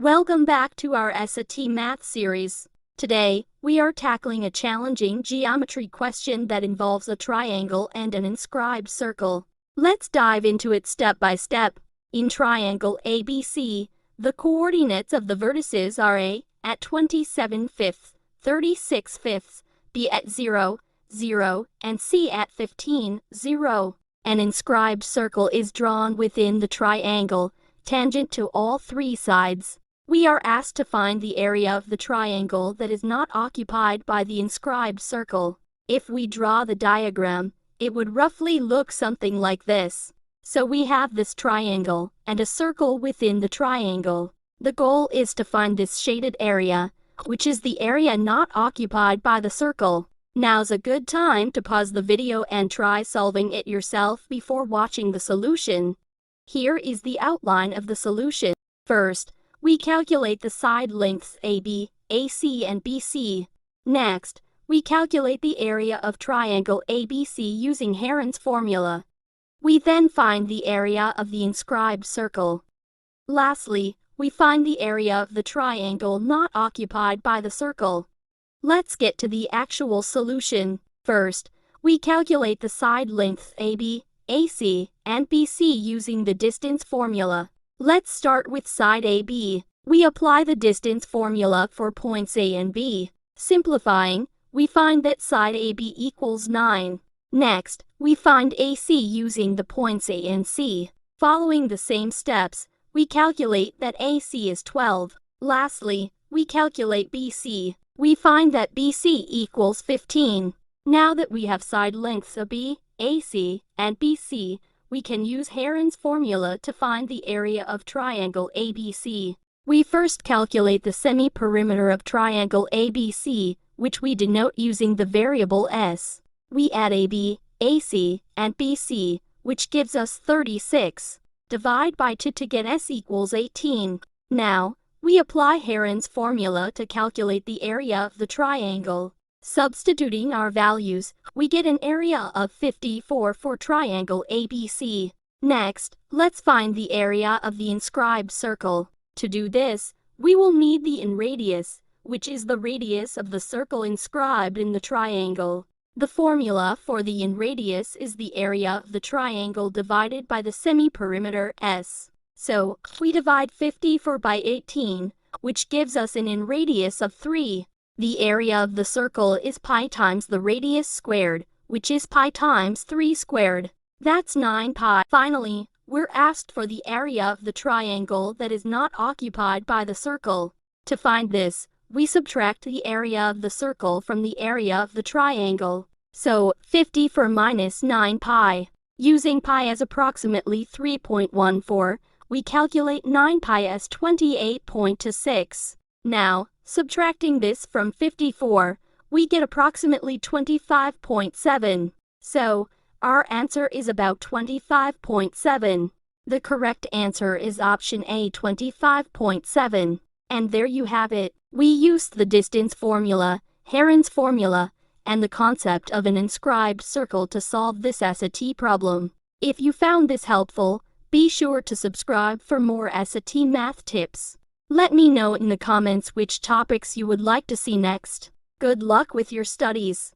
Welcome back to our SAT Math series. Today, we are tackling a challenging geometry question that involves a triangle and an inscribed circle. Let's dive into it step by step. In triangle ABC, the coordinates of the vertices are A at 27 fifths, 36 fifths, B at 0, 0, and C at 15, 0. An inscribed circle is drawn within the triangle, tangent to all three sides. We are asked to find the area of the triangle that is not occupied by the inscribed circle. If we draw the diagram, it would roughly look something like this. So we have this triangle and a circle within the triangle. The goal is to find this shaded area, which is the area not occupied by the circle. Now's a good time to pause the video and try solving it yourself before watching the solution. Here is the outline of the solution. First, we calculate the side lengths AB, AC, and BC. Next, we calculate the area of triangle ABC using Heron's formula. We then find the area of the inscribed circle. Lastly, we find the area of the triangle not occupied by the circle. Let's get to the actual solution. First, we calculate the side lengths AB, AC, and BC using the distance formula. Let's start with side AB. We apply the distance formula for points A and B. Simplifying, we find that side AB equals 9. Next, we find AC using the points A and C. Following the same steps, we calculate that AC is 12. Lastly, we calculate BC. We find that BC equals 15. Now that we have side lengths AB, AC, and BC, we can use Heron's formula to find the area of triangle ABC. We first calculate the semi-perimeter of triangle ABC, which we denote using the variable s. We add AB, AC, and BC, which gives us 36. Divide by 2 to get s equals 18. Now, we apply Heron's formula to calculate the area of the triangle. Substituting our values, we get an area of 54 for triangle ABC. Next, let's find the area of the inscribed circle. To do this, we will need the Inradius, which is the radius of the circle inscribed in the triangle. The formula for the Inradius is the area of the triangle divided by the semi-perimeter s. So, we divide 54 by 18, which gives us an Inradius of 3. The area of the circle is pi times the radius squared, which is pi times 3 squared. That's 9 pi. Finally, we're asked for the area of the triangle that is not occupied by the circle. To find this, we subtract the area of the circle from the area of the triangle. So, 54 minus 9 pi. Using pi as approximately 3.14, we calculate 9 pi as 28.26. Now, subtracting this from 54, we get approximately 25.7. So, our answer is about 25.7. The correct answer is option A, 25.7. And there you have it. We used the distance formula, Heron's formula, and the concept of an inscribed circle to solve this SAT problem. If you found this helpful, be sure to subscribe for more SAT math tips. Let me know in the comments which topics you would like to see next. Good luck with your studies.